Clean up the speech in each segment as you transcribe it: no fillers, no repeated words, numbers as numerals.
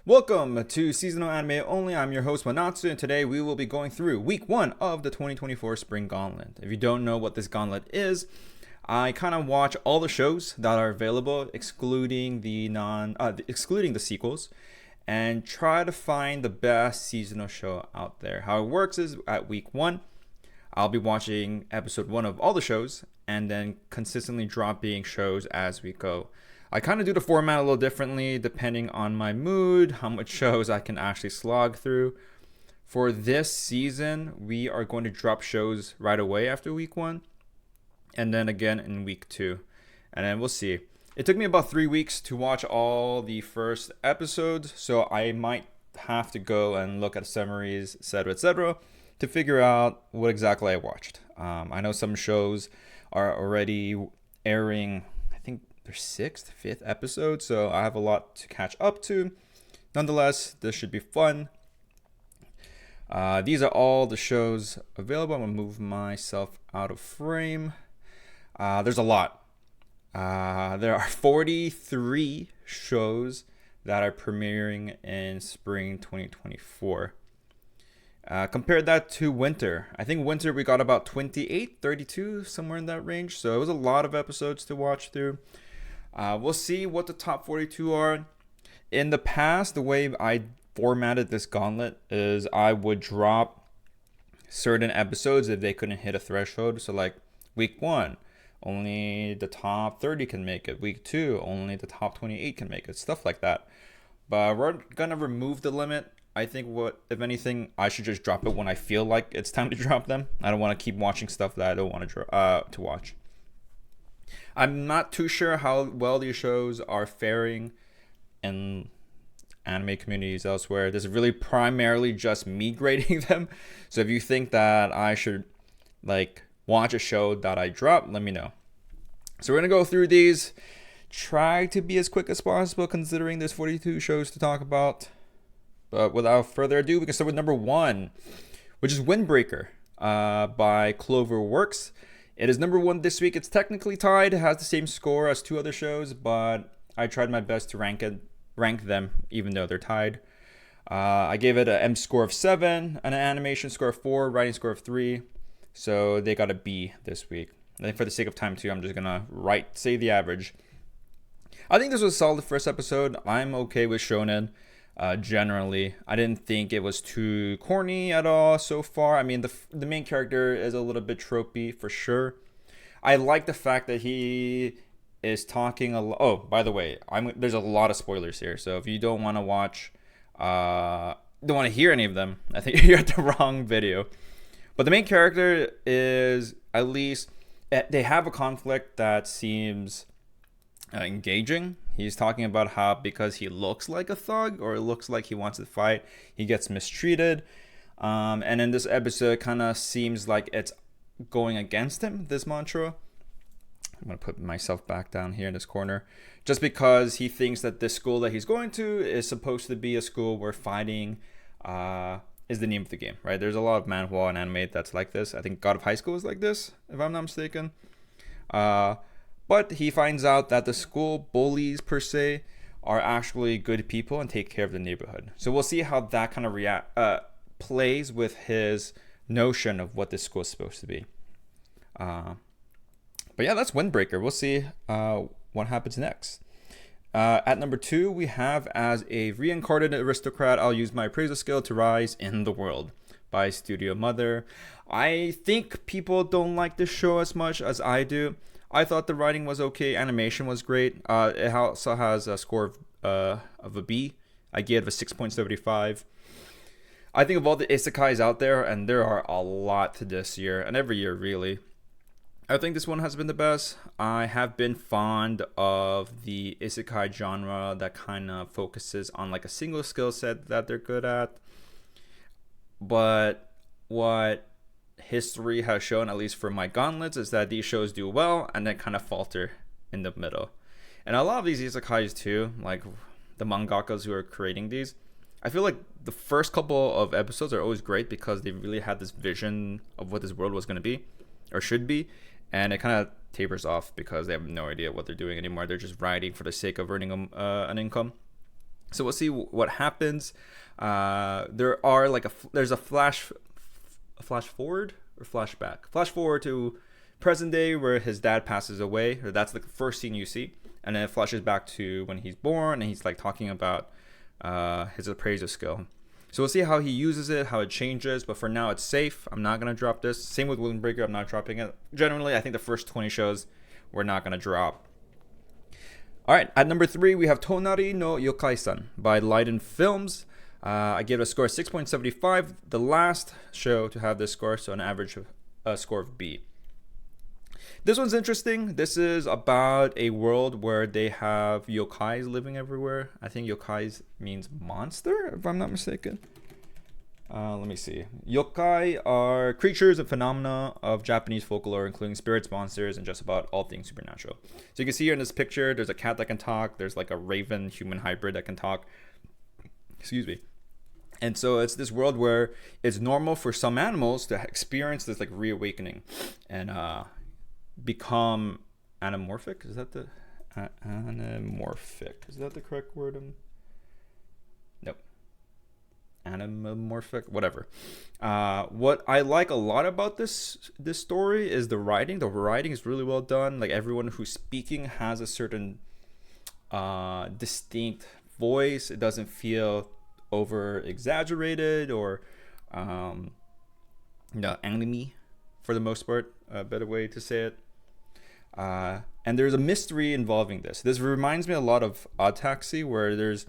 Welcome to Seasonal Anime Only. I'm your host Manatsu, and today we will be going through week 1 of the 2024 Spring Gauntlet. If you don't know what this gauntlet is, I kind of watch all the shows that are available, excluding the sequels, and try to find the best seasonal show out there. How it works is at week 1, I'll be watching episode 1 of all the shows, and then consistently dropping shows as we go. I kind of do the format a little differently depending on my mood, how much shows I can actually slog through. For this season, we are going to drop shows right away after week 1, and then again in week 2. And then we'll see. It took me about 3 weeks to watch all the first episodes, so I might have to go and look at summaries, etc., to figure out what exactly I watched. I know some shows are already airing, I think their 6th, 5th episode, so I have a lot to catch up to. Nonetheless, this should be fun. These are all the shows available. I'm going to move myself out of frame. There's a lot. There are 43 shows that are premiering in spring 2024. Compare that to winter. I think winter we got about 28, 32, somewhere in that range. So it was a lot of episodes to watch through. We'll see what the top 42 are. In the past, the way I formatted this gauntlet is I would drop certain episodes if they couldn't hit a threshold. So like week 1, only the top 30 can make it. Week 2, only the top 28 can make it. Stuff like that. But we're going to remove the limit. I think if anything, I should just drop it when I feel like it's time to drop them. I don't want to keep watching stuff that I don't want to watch. I'm not too sure how well these shows are faring in anime communities elsewhere. This is really primarily just me grading them. So if you think that I should watch a show that I drop, let me know. So we're going to go through these. Try to be as quick as possible considering there's 42 shows to talk about. But without further ado, we can start with number 1, which is Windbreaker by Cloverworks. It is number 1 this week. It's technically tied. It has the same score as 2 other shows, but I tried my best to rank them even though they're tied. I gave it an M score of 7, an animation score of 4, writing score of 3. So they got a B this week. I think for the sake of time too, I'm just gonna say the average. I think this was a solid first episode. I'm okay with shonen. Generally, I didn't think it was too corny at all so far. I mean, the main character is a little bit tropey for sure. I like the fact that he is talking a lot. Oh, by the way, there's a lot of spoilers here, so if you don't want to watch, don't want to hear any of them, I think you're at the wrong video. But the main character is, at least they have a conflict that seems engaging. He's talking about how because he looks like a thug or looks like he wants to fight, he gets mistreated. And in this episode, it kind of seems like it's going against him, this mantra. I'm going to put myself back down here in this corner. Just because he thinks that this school that he's going to is supposed to be a school where fighting is the name of the game, right? There's a lot of manhwa and anime that's like this. I think God of High School is like this, if I'm not mistaken. But he finds out that the school bullies, per se, are actually good people and take care of the neighborhood. So we'll see how that kind of plays with his notion of what this school is supposed to be. But yeah, that's Windbreaker. We'll see what happens next. At number 2, we have As a Reincarnated Aristocrat, I'll Use My Appraisal Skill to Rise in the World by Studio Mother. I think people don't like this show as much as I do. I thought the writing was okay. Animation was great. It also has a score of a B. I gave it a 6.75. I think of all the isekais out there, and there are a lot this year, and every year really, I think this one has been the best. I have been fond of the isekai genre that kind of focuses on like a single skill set that they're good at. But what history has shown, at least for my gauntlets, is that these shows do well and then kind of falter in the middle. And a lot of these isekais too, like the mangakas who are creating these, I feel like the first couple of episodes are always great because they really had this vision of what this world was going to be or should be, and it kind of tapers off because they have no idea what they're doing anymore. They're just writing for the sake of earning an income. So we'll see what happens. There are like there's a flash forward or flashback. Flash forward to present day where his dad passes away, or that's the first scene you see, and then it flashes back to when he's born, and he's like talking about his appraisal skill. So we'll see how he uses it, how it changes, but for now it's safe. I'm not gonna drop this. Same with Windbreaker, I'm not dropping it. Generally, I think the first 20 shows we're not gonna drop. All right, at number 3 we have Tonari no Yokai-san by Leiden Films. I gave it a score of 6.75, the last show to have this score, so an average score of B. This one's interesting. This is about a world where they have yokais living everywhere. I think yokais means monster, if I'm not mistaken. Let me see. Yokai are creatures and phenomena of Japanese folklore, including spirits, monsters, and just about all things supernatural. So you can see here in this picture, there's a cat that can talk. There's like a raven-human hybrid that can talk. Excuse me. And so it's this world where it's normal for some animals to experience this like reawakening and become anamorphic. Is that the anamorphic? Is that the correct word? Nope. Anamorphic, whatever. What I like a lot about this story is the writing. The writing is really well done. Like everyone who's speaking has a certain distinct voice. It doesn't feel over exaggerated or anime for the most part, a better way to say it. And there's a mystery involving this. This reminds me a lot of Odd Taxi, where the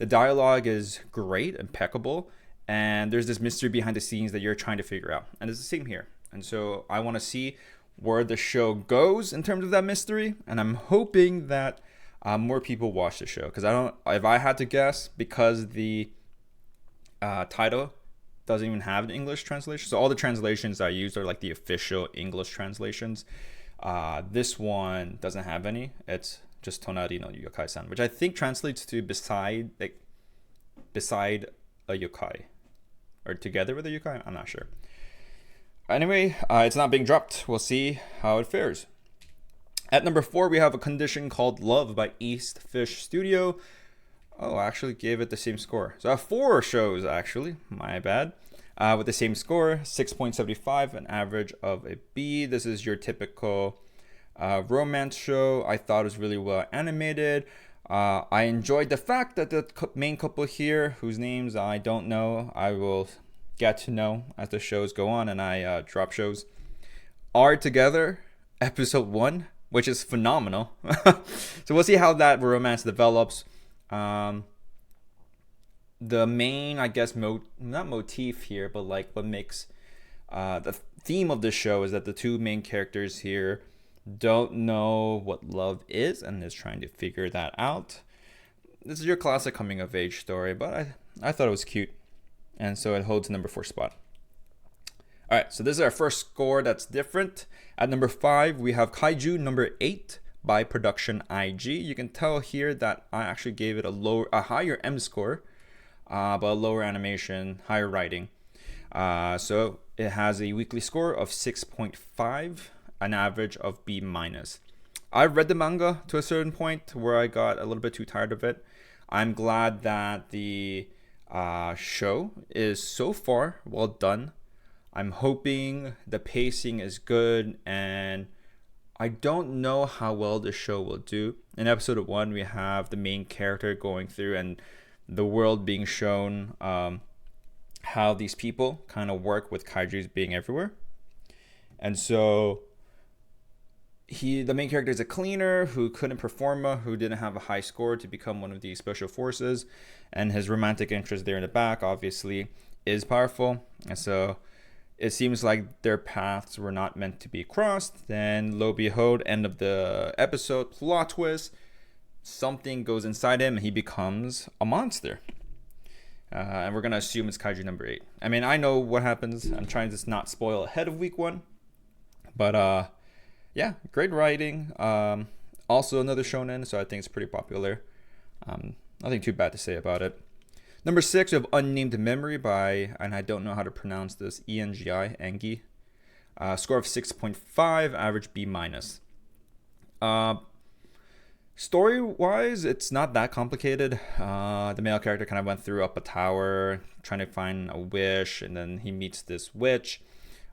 dialogue is great, impeccable, and there's this mystery behind the scenes that you're trying to figure out. And it's the same here. And so I want to see where the show goes in terms of that mystery, and I'm hoping that more people watch the show, because if I had to guess, because the title doesn't even have an English translation, so all the translations I used are like the official English translations. This one doesn't have any. It's just Tonari no Yokai-san, which I think translates to beside a yokai, or together with a yokai. I'm not sure. Anyway, it's not being dropped. We'll see how it fares. At number 4, we have A Condition Called Love by East Fish Studio. Oh, I actually gave it the same score. So I have 4 shows, actually. My bad. With the same score, 6.75, an average of a B. This is your typical romance show. I thought it was really well animated. I enjoyed the fact that the main couple here, whose names I don't know, I will get to know as the shows go on and I drop shows, are together. Episode 1, which is phenomenal. So we'll see how that romance develops. The main, I guess, not motif here, but like what makes the theme of the show is that the 2 main characters here don't know what love is and is trying to figure that out. This is your classic coming of age story, but I thought it was cute, and so it holds number 4 spot. All right, so this is our first score that's different. At number 5, we have Kaiju number 8 by Production IG. You can tell here that I actually gave it a higher M score, but a lower animation, higher writing. So it has a weekly score of 6.5, an average of B-. I've read the manga to a certain point where I got a little bit too tired of it. I'm glad that the show is so far well done. I'm hoping the pacing is good, and I don't know how well the show will do. In episode 1, we have the main character going through and the world being shown how these people kind of work with kaijus being everywhere. And so the main character is a cleaner who couldn't perform, who didn't have a high score to become one of the special forces, and his romantic interest there in the back obviously is powerful. And so it seems like their paths were not meant to be crossed. Then lo and behold, end of the episode, plot twist, something goes inside him and he becomes a monster. And we're gonna assume it's kaiju number 8. I mean, I know what happens. I'm trying to not spoil ahead of week 1, but yeah, great writing. Also another shonen, so I think it's pretty popular. Nothing too bad to say about it. Number 6, we have Unnamed Memory by, and I don't know how to pronounce this, Engi. Score of 6.5, average B-. Story wise, it's not that complicated. The male character kind of went through up a tower trying to find a wish, and then he meets this witch.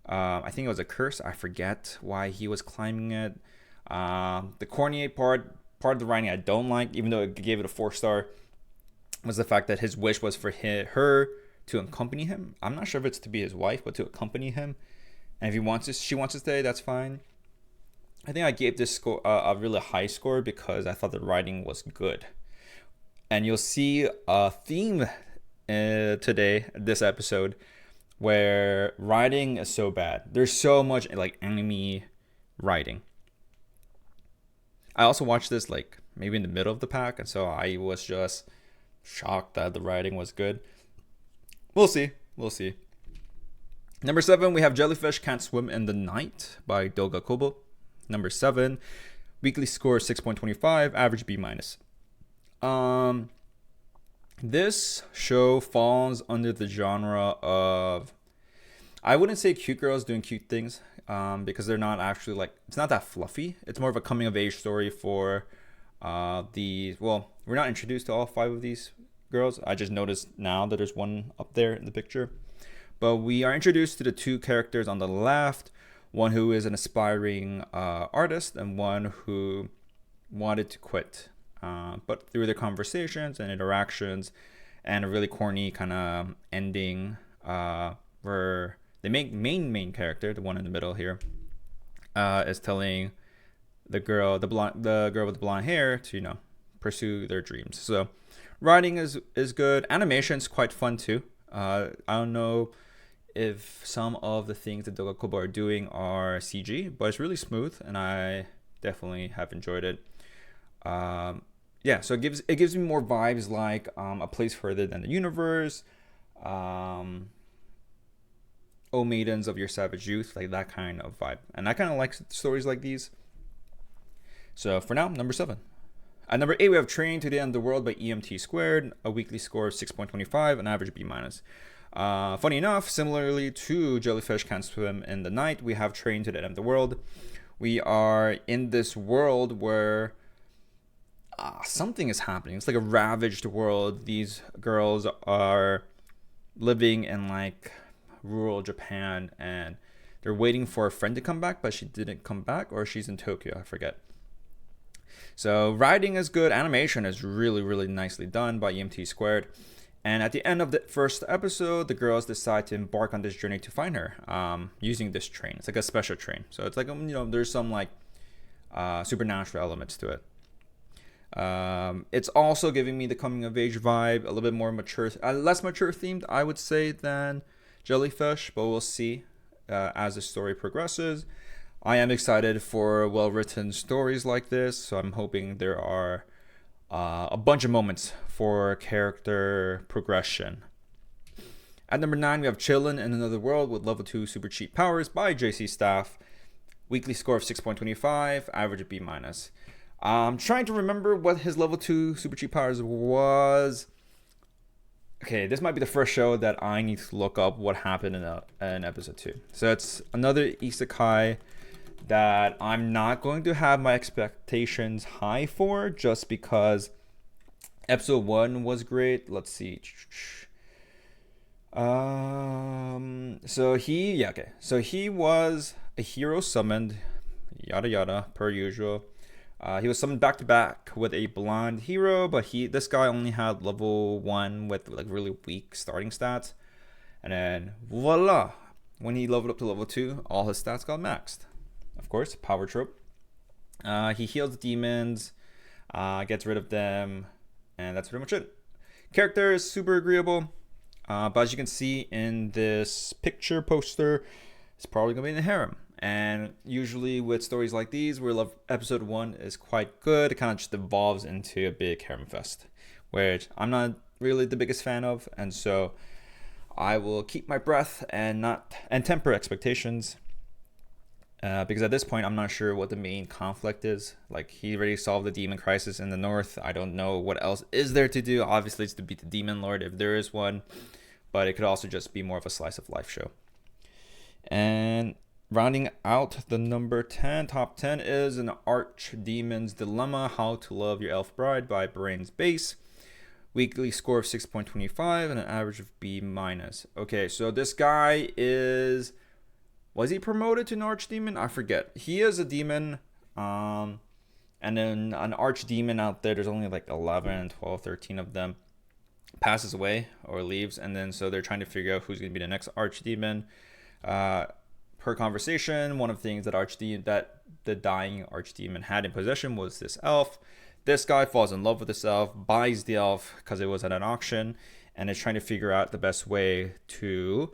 I think it was a curse. I forget why he was climbing it. The corny part of the writing I don't like, even though it gave it a 4-star, was the fact that his wish was for her to accompany him. I'm not sure if it's to be his wife, but to accompany him. And if she wants to stay, that's fine. I think I gave this score a really high score because I thought the writing was good. And you'll see a theme today, this episode, where writing is so bad. There's so much like anime writing. I also watched this like maybe in the middle of the pack, and so I was just shocked that the writing was good. We'll see. Number 7, we have Jellyfish Can't Swim in the Night by Doga Kobo. Number 7, weekly score 6.25, average B-. This show falls under the genre of, I wouldn't say cute girls doing cute things, because they're not actually like, it's not that fluffy. It's more of a coming of age story for we're not introduced to all 5 of these girls. I just noticed now that there's one up there in the picture. But we are introduced to the 2 characters on the left, one who is an aspiring artist and one who wanted to quit. But through their conversations and interactions and a really corny kind of ending, where the main character, the one in the middle here, is telling the girl with the blonde hair to pursue their dreams. So writing is good. Animation's quite fun too. I don't know if some of the things that Doga Kobo are doing are CG, but it's really smooth, and I definitely have enjoyed it. So it gives me more vibes like A Place Further Than the Universe, O Maidens of Your Savage Youth, like that kind of vibe. And I kind of like stories like these. So for now, number 7. At number 8, we have Train to the End of the World by EMT Squared, a weekly score of 6.25, an average B-. Funny enough, similarly to Jellyfish Can't Swim in the Night, we have Train to the End of the World. We are in this world where something is happening. It's like a ravaged world. These girls are living in like rural Japan, and they're waiting for a friend to come back, but she didn't come back, or she's in Tokyo, I forget. So writing is good. Animation is really, really nicely done by EMT Squared. And at the end of the first episode, the girls decide to embark on this journey to find her, using this train. It's like a special train. So it's like, there's some like supernatural elements to it. It's also giving me the coming of age vibe, a little bit more mature, less mature themed, I would say, than Jellyfish, but we'll see as the story progresses. I am excited for well-written stories like this, so I'm hoping there are a bunch of moments for character progression. At number 9, we have Chillin' in Another World with level 2 super cheat powers by JC Staff. Weekly score of 6.25, average B-. I'm trying to remember what his level 2 super cheat powers was. Okay, this might be the first show that I need to look up what happened in episode 2. So it's another isekai that I'm not going to have my expectations high for, just because episode 1 was great. Let's see. So he was a hero summoned, yada yada, per usual. He was summoned back to back with a blonde hero, but this guy only had level 1 with like really weak starting stats. And then voila, when he leveled up to level 2, all his stats got maxed. Of course, power trope. He heals demons, gets rid of them, and that's pretty much it. Character is super agreeable, but as you can see in this picture poster, it's probably gonna be in the harem. And usually with stories like these, where episode 1 is quite good, it kind of just evolves into a big harem fest, which I'm not really the biggest fan of, and so I will keep my breath and temper expectations. Because at this point, I'm not sure what the main conflict is. Like, he already solved the demon crisis in the north. I don't know what else is there to do. Obviously, it's to beat the demon lord if there is one. But it could also just be more of a slice of life show. And rounding out the number 10, top 10 is An Archdemon's Dilemma, How to Love Your Elf Bride by Brains Base. Weekly score of 6.25 and an average of B-. Okay, so this guy was he promoted to an archdemon? I forget. He is a demon. And then an archdemon out there's only like 11, 12, 13 of them, passes away or leaves. And then so they're trying to figure out who's going to be the next archdemon. Per conversation, one of the things that the dying archdemon had in possession was this elf. This guy falls in love with this elf, buys the elf because it was at an auction, and is trying to figure out the best way to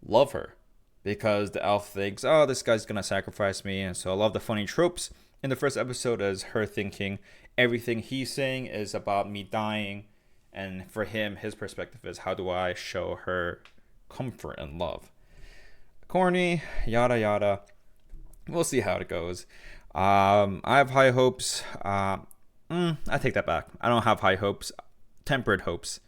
love her, because the elf thinks, oh, this guy's gonna sacrifice me. And so I love the funny tropes in the first episode is her thinking everything he's saying is about me dying, and for him, his perspective is, how do I show her comfort and love? Corny, yada yada. We'll see how it goes. I have high hopes. I take that back. I don't have high hopes, tempered hopes.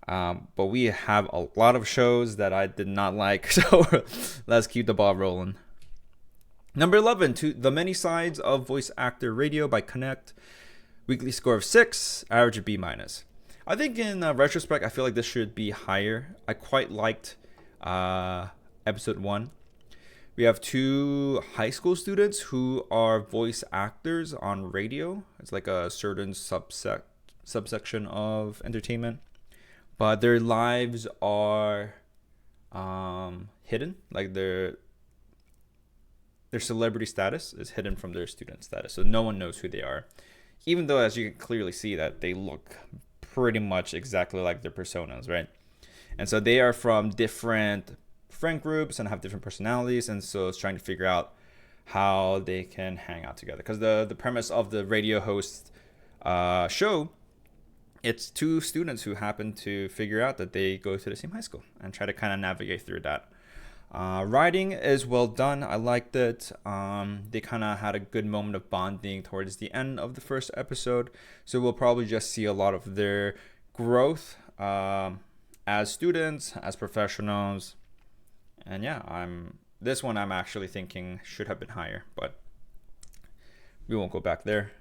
But we have a lot of shows that I did not like, so let's keep the ball rolling. Number 11, The Many Sides of Voice Actor Radio by Connect. Weekly score of 6, average of B-. I think in retrospect, I feel like this should be higher. I quite liked episode 1. We have 2 high school students who are voice actors on radio. It's like a certain subsection of entertainment, but their lives are hidden. Like their celebrity status is hidden from their student status, so no one knows who they are, even though, as you can clearly see, that they look pretty much exactly like their personas, right? And so they are from different friend groups and have different personalities, and so it's trying to figure out how they can hang out together, because the premise of the radio host show, it's 2 students who happen to figure out that they go to the same high school and try to kind of navigate through that. Writing is well done. I liked it. They kind of had a good moment of bonding towards the end of the first episode, so we'll probably just see a lot of their growth as students, as professionals. And yeah, this one I'm actually thinking should have been higher, but we won't go back there.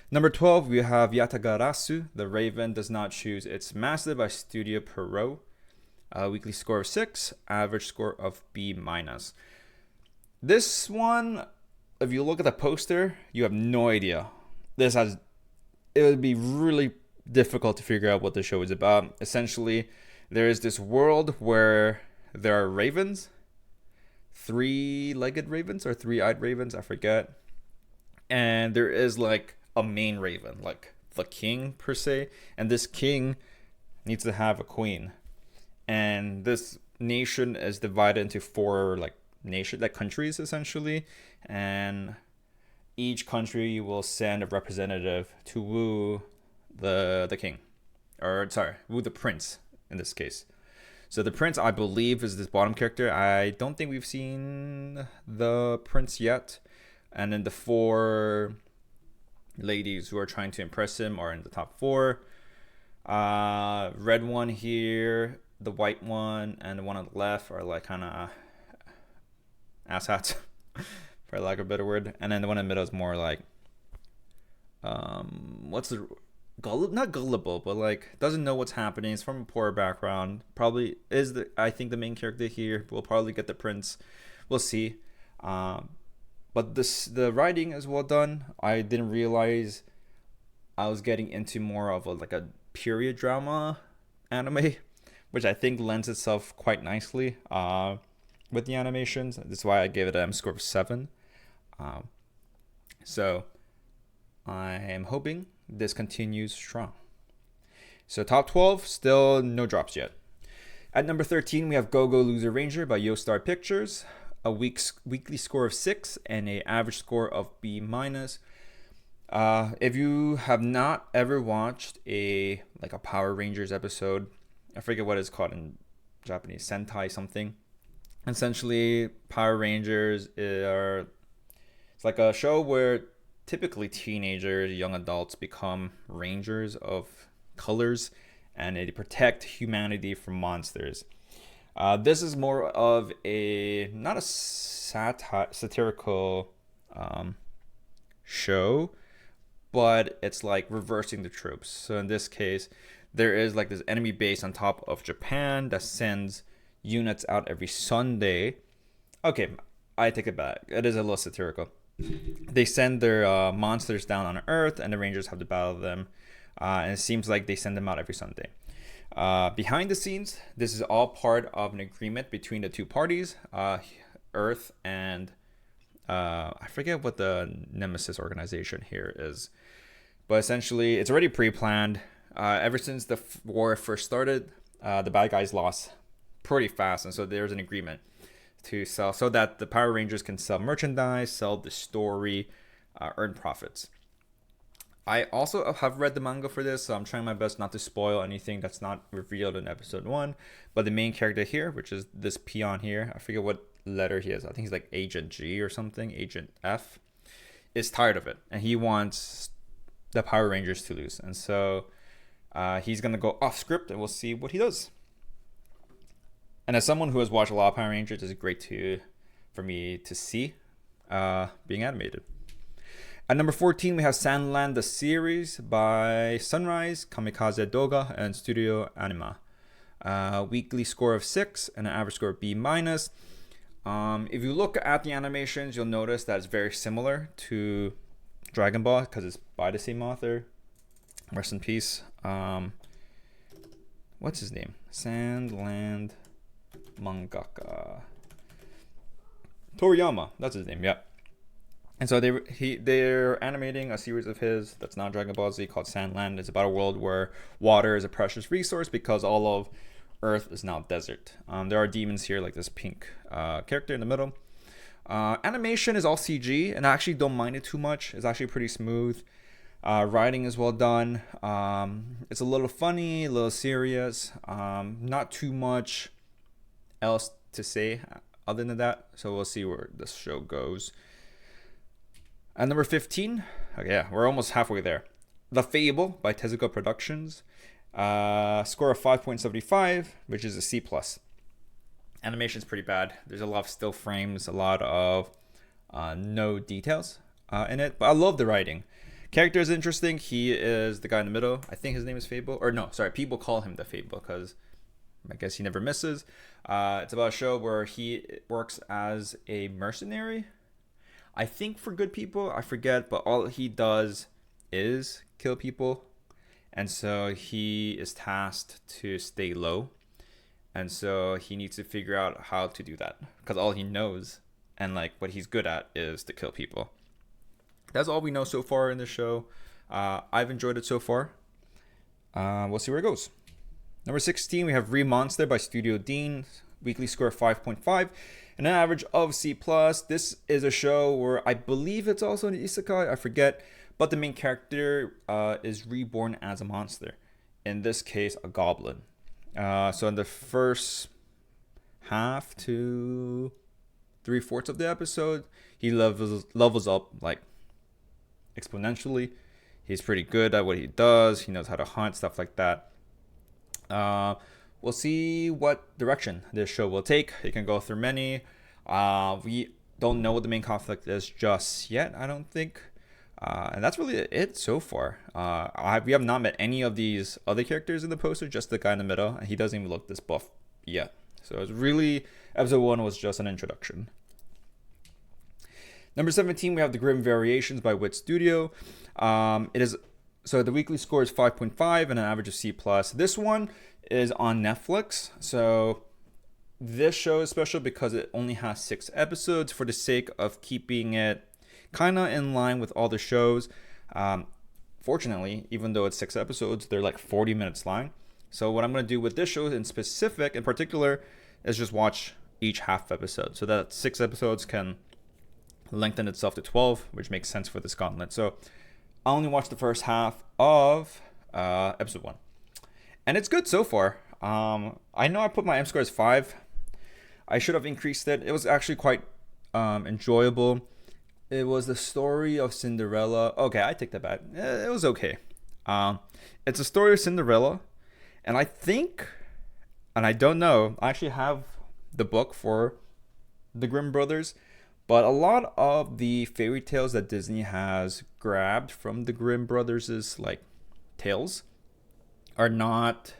Number 12, we have Yatagarasu, The Raven Does Not Choose Its Master by Studio Pierrot. Weekly score of 6, average score of B-. This one, if you look at the poster, you have no idea. It would be really difficult to figure out what the show is about. Essentially, there is this world where there are ravens, 3-legged ravens or 3-eyed ravens, I forget. And there is like a main raven, like the king per se. And this king needs to have a queen. And this nation is divided into 4 countries essentially. And each country will send a representative to woo the king, or sorry, woo the prince in this case. So the prince, I believe, is this bottom character. I don't think we've seen the prince yet. And then the 4 ladies who are trying to impress him are in the top 4. Red one here, the white one, and the one on the left are like kind of asshats, for lack of a better word. And then the one in the middle is more like, not gullible, but like doesn't know what's happening. It's from a poor background. Probably is I think the main character here. We'll probably get the prince. We'll see. But the writing is well done. I didn't realize I was getting into more of a period drama anime, which I think lends itself quite nicely with the animations. That's why I gave it a score of 7. So I am hoping this continues strong. So top 12, still no drops yet. At number 13, we have Go Go Loser Ranger by YoStar Pictures. A weekly score of 6 and an average score of B-. If you have not ever watched a Power Rangers episode, I forget what it's called in Japanese, Sentai something. Essentially, Power Rangers it's like a show where typically teenagers, young adults become rangers of colors, and they protect humanity from monsters. This is more of a not a satirical show, but it's like reversing the tropes. So in this case, there is like this enemy base on top of Japan that sends units out every Sunday. Okay, I take it back. It is a little satirical. They send their monsters down on Earth, and the Rangers have to battle them. And it seems like they send them out every Sunday. Behind the scenes, this is all part of an agreement between the two parties, Earth and I forget what the Nemesis organization here is. But essentially, it's already pre-planned. Ever since the war first started, the bad guys lost pretty fast. And so there's an agreement to sell so that the Power Rangers can sell merchandise, sell the story, earn profits. I also have read the manga for this, so I'm trying my best not to spoil anything that's not revealed in episode 1. But the main character here, which is this peon here, I forget what letter he is. I think he's like Agent G or something, Agent F, is tired of it. And he wants the Power Rangers to lose. And so he's going to go off script, and we'll see what he does. And as someone who has watched a lot of Power Rangers, it's great for me to see being animated. At number 14, we have Sandland, the series by Sunrise, Kamikaze Doga, and Studio Anima. Weekly score of 6 and an average score of B-. If you look at the animations, you'll notice that it's very similar to Dragon Ball because it's by the same author. Rest in peace. What's his name? Sandland mangaka. Toriyama, that's his name, yeah. And so they're animating a series of his that's not Dragon Ball Z called Sandland. It's about a world where water is a precious resource because all of Earth is now desert. There are demons here like this pink character in the middle. Animation is all CG, and I actually don't mind it too much. It's actually pretty smooth. Writing is well done. It's a little funny, a little serious. Not too much else to say other than that. So we'll see where this show goes. At number 15, okay, yeah, we're almost halfway there. The Fable by Tezuka Productions. Score of 5.75, which is a C+. Animation's pretty bad. There's a lot of still frames, a lot of no details in it. But I love the writing. Character is interesting. He is the guy in the middle. I think his name is Fable. Or no, sorry, people call him the Fable because I guess he never misses. It's about a show where he works as a mercenary. I think for good people, I forget, but all he does is kill people. And so he is tasked to stay low. And so he needs to figure out how to do that. Because all he knows and like what he's good at is to kill people. That's all we know so far in the show. I've enjoyed it so far. We'll see where it goes. Number 16, we have Re-Monster by Studio Dean. Weekly score of 5.5. And an average of C+. This is a show where I believe it's also an isekai. I forget. But the main character is reborn as a monster. In this case, a goblin. So in the first half to 3/4 of the episode, he levels up like exponentially. He's pretty good at what he does. He knows how to hunt, stuff like that. We'll see what direction this show will take. It can go through many. We don't know what the main conflict is just yet, I don't think. And that's really it so far. We have not met any of these other characters in the poster, just the guy in the middle. And he doesn't even look this buff yet. So it's really, episode 1 was just an introduction. Number 17, we have The Grim Variations by Wit Studio. So the weekly score is 5.5 and an average of C+. This one is on Netflix. So this show is special because it only has 6 episodes for the sake of keeping it kind of in line with all the shows. Fortunately, even though it's 6 episodes, they're like 40 minutes long. So what I'm going to do with this show in particular, is just watch each half episode. So that 6 episodes can lengthen itself to 12, which makes sense for this gauntlet. So I only watched the first half of episode 1. And it's good so far. I know I put my M score as 5. I should have increased it. It was actually quite enjoyable. It was the story of Cinderella. Okay, I take that back. It was okay. It's a story of Cinderella. And I think and I don't know. I actually have the book for the Grimm brothers, but a lot of the fairy tales that Disney has grabbed from the Grimm brothers' like tales are not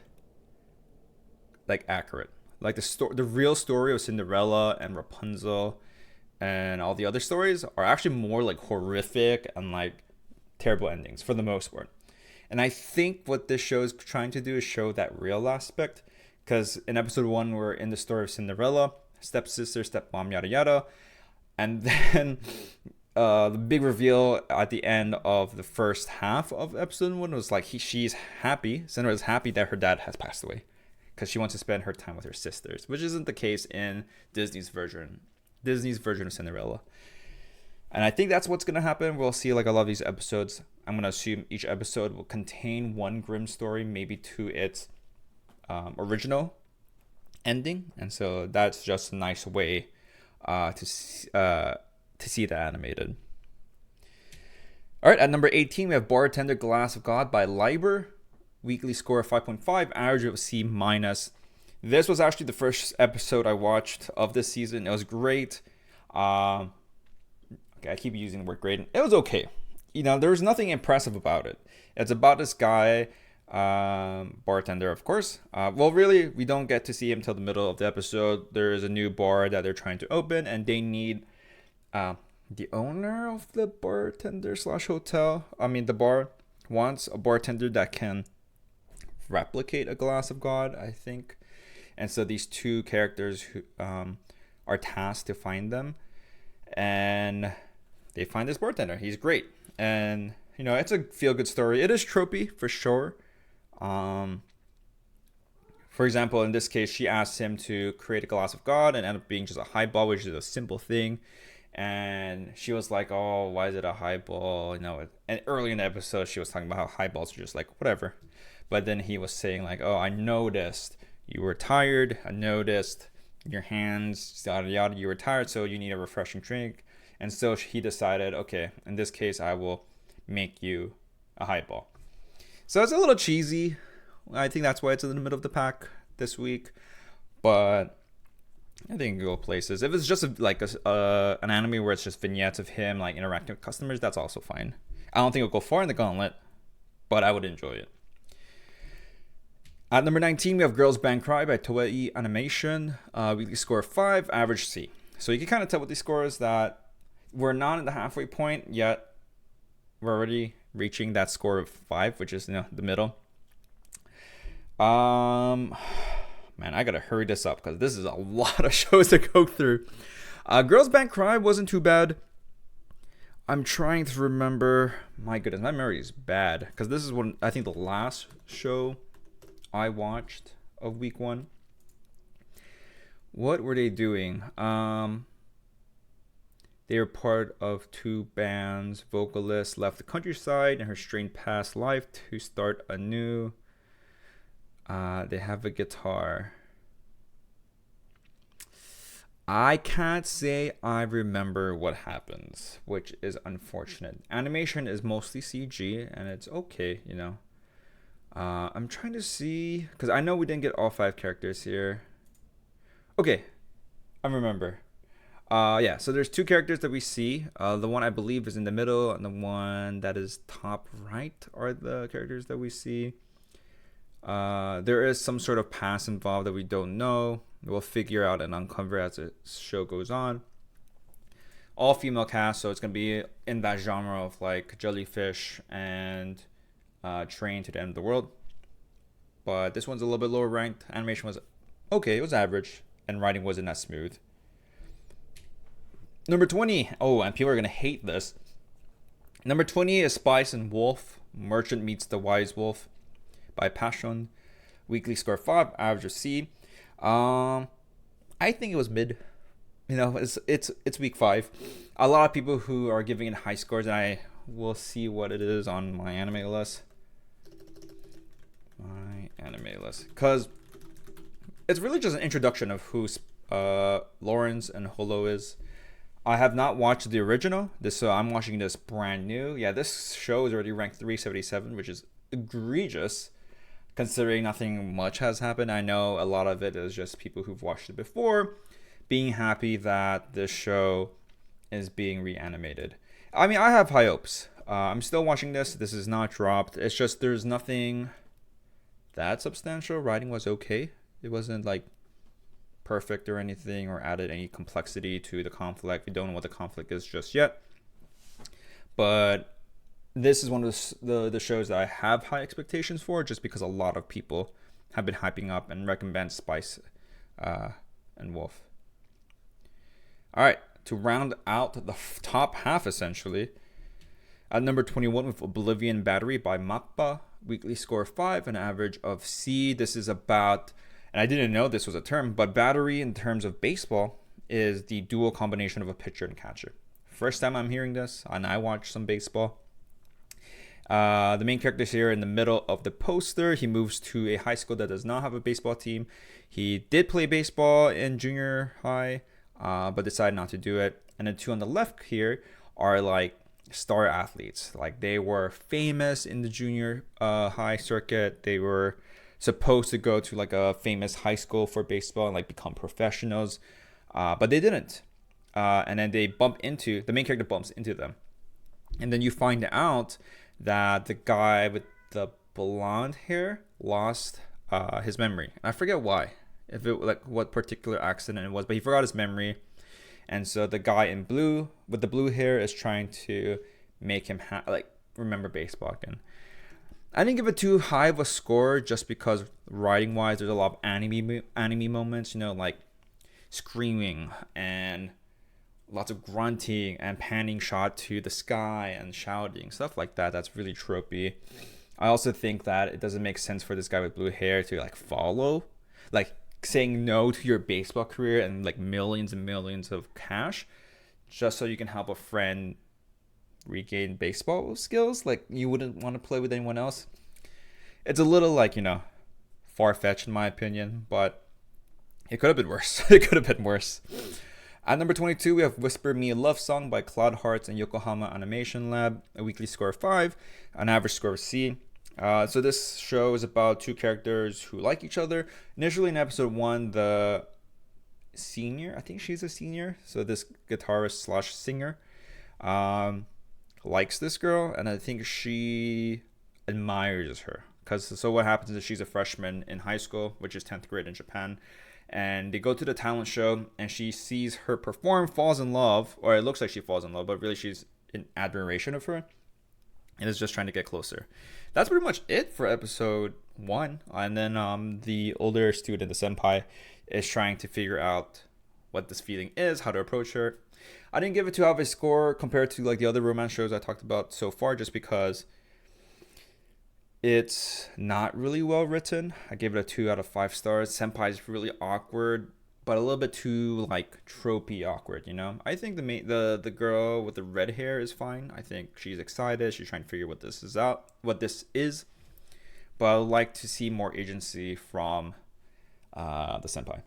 like accurate. Like the real story of Cinderella and Rapunzel and all the other stories are actually more like horrific and like terrible endings for the most part. And I think what this show is trying to do is show that real aspect. Because in episode 1, we're in the story of Cinderella, stepsister, stepmom, yada yada. And then the big reveal at the end of the first half of episode 1 was like she's happy. Cinderella's happy that her dad has passed away. Because she wants to spend her time with her sisters, which isn't the case in Disney's version of Cinderella. And I think that's what's going to happen. We'll see like a lot of these episodes. I'm going to assume each episode will contain one Grimm story, maybe to its original ending. And so that's just a nice way to see that animated. All right, at number 18, we have Bartender Glass of God by Liber. Weekly score of 5.5, average of C minus. This was actually the first episode I watched of this season. It was great. Okay, I keep using the word great. It was okay. There was nothing impressive about it. It's about this guy, bartender, of course. Well, really, we don't get to see him till the middle of the episode. There is a new bar that they're trying to open, and they need the owner of the bartender slash hotel. The bar wants a bartender that can replicate a glass of God, I think. And so these two characters who are tasked to find them, and they find this bartender. He's great, and it's a feel-good story. It is tropey for sure. For example, in this case, she asked him to create a glass of God and ended up being just a highball, which is a simple thing. And she was like, oh, why is it a highball? And early in the episode, she was talking about how highballs are just like whatever. But then he was saying like, oh, I noticed you were tired. I noticed your hands, yada, yada, you were tired. So you need a refreshing drink. And so he decided, okay, in this case, I will make you a highball. So it's a little cheesy. I think that's why it's in the middle of the pack this week. But I think it can go places. If it's just an anime where it's just vignettes of him like interacting with customers, that's also fine. I don't think it'll go far in the gauntlet, but I would enjoy it. At number 19, we have Girls Band Cry by Toei Animation. Weekly score of 5, average C. So you can kind of tell with these scores that we're not in the halfway point yet. We're already reaching that score of 5, which is the middle. Man, I gotta hurry this up because this is a lot of shows to go through. Girls Band Cry wasn't too bad. I'm trying to remember. My goodness, my memory is bad because this is I think the last show I watched of week 1. What were they doing? They were part of 2 bands. Vocalist left the countryside in her strained past life to start anew. They have a guitar. I can't say I remember what happens, which is unfortunate. Animation is mostly CG, and it's okay, I'm trying to see, because I know we didn't get all 5 characters here. Okay, I remember. Yeah, so there's 2 characters that we see. The one I believe is in the middle, and the one that is top right are the characters that we see. There is some sort of past involved that we don't know. We'll figure out and uncover as the show goes on. All female cast, so it's going to be in that genre of like Jellyfish and Train to the End of the World. But this one's a little bit lower ranked. Animation was okay, it was average, and writing wasn't as smooth. Number 20. Oh, and people are going to hate this. Number 20 is Spice and Wolf. Merchant Meets the Wise Wolf by Passion. Weekly score 5, average of C. I think it was mid. It's week 5. A lot of people who are giving it high scores, and I will see what it is on my anime list. Because it's really just an introduction of who Lawrence and Holo is. I have not watched the original. So I'm watching this brand new. Yeah, this show is already ranked 377, which is egregious considering nothing much has happened. I know a lot of it is just people who've watched it before being happy that this show is being reanimated. I mean, I have high hopes. I'm still watching this. This is not dropped. It's just there's nothing that substantial. Writing was okay. It wasn't like perfect or anything or added any complexity to the conflict. We don't know what the conflict is just yet. But this is one of the shows that I have high expectations for, just because a lot of people have been hyping up and recommend Spice and Wolf. All right, to round out the top half, essentially, at number 21 with Oblivion Battery by Mappa, weekly score 5, an average of C. This is about, and I didn't know this was a term, but battery in terms of baseball is the dual combination of a pitcher and catcher. First time I'm hearing this, and I watched some baseball. The main character is here in the middle of the poster. He moves to a high school that does not have a baseball team. He did play baseball in junior high, but decided not to do it. And the two on the left here are like star athletes. Like they were famous in the junior high circuit. They were supposed to go to like a famous high school for baseball and like become professionals, but they didn't. And then the main character bumps into them. And then you find out that the guy with the blonde hair lost his memory. I forget why, if it like what particular accident it was, but he forgot his memory. And so the guy in blue with the blue hair is trying to make him remember baseball again. I didn't give it too high of a score just because writing wise, there's a lot of anime moments, like screaming and lots of grunting and panning shot to the sky and shouting, stuff like that. That's really tropey. I also think that it doesn't make sense for this guy with blue hair to like follow, like saying no to your baseball career and like millions and millions of cash just so you can help a friend regain baseball skills. Like you wouldn't want to play with anyone else. It's a little like, far-fetched in my opinion, but it could have been worse. It could have been worse. At number 22, we have Whisper Me a Love Song by Cloud Hearts and Yokohama Animation Lab, a weekly score of 5, an average score of C. So this show is about two characters who like each other. Initially in episode 1, the senior, I think she's a senior, so this guitarist / singer, likes this girl, and I think she admires her. So what happens is she's a freshman in high school, which is 10th grade in Japan. And they go to the talent show and she sees her perform, falls in love, or it looks like she falls in love, but really she's in admiration of her and is just trying to get closer. That's pretty much it for episode 1. And then the older student, the senpai, is trying to figure out what this feeling is, how to approach her. I didn't give it too high of a score compared to like the other romance shows I talked about so far, just because it's not really well written. I gave it a 2 out of 5 stars. Senpai is really awkward, but a little bit too like tropey awkward, I think the girl with the red hair is fine. I think she's excited. She's trying to figure what this is. But I would like to see more agency from the senpai.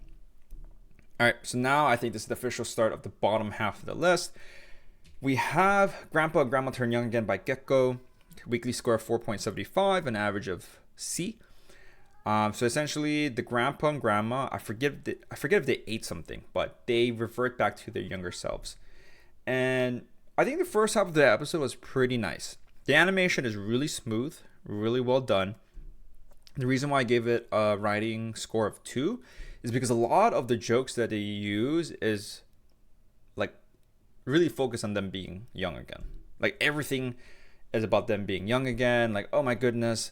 All right, so now I think this is the official start of the bottom half of the list. We have Grandpa and Grandma Turn Young Again by Gekko. Weekly score of 4.75, an average of C. So essentially, the grandpa and grandma, I forget if they ate something, but they revert back to their younger selves. And I think the first half of the episode was pretty nice. The animation is really smooth, really well done. The reason why I gave it a writing score of 2 is because a lot of the jokes that they use is like really focused on them being young again. Like everything is about them being young again. Like, oh my goodness,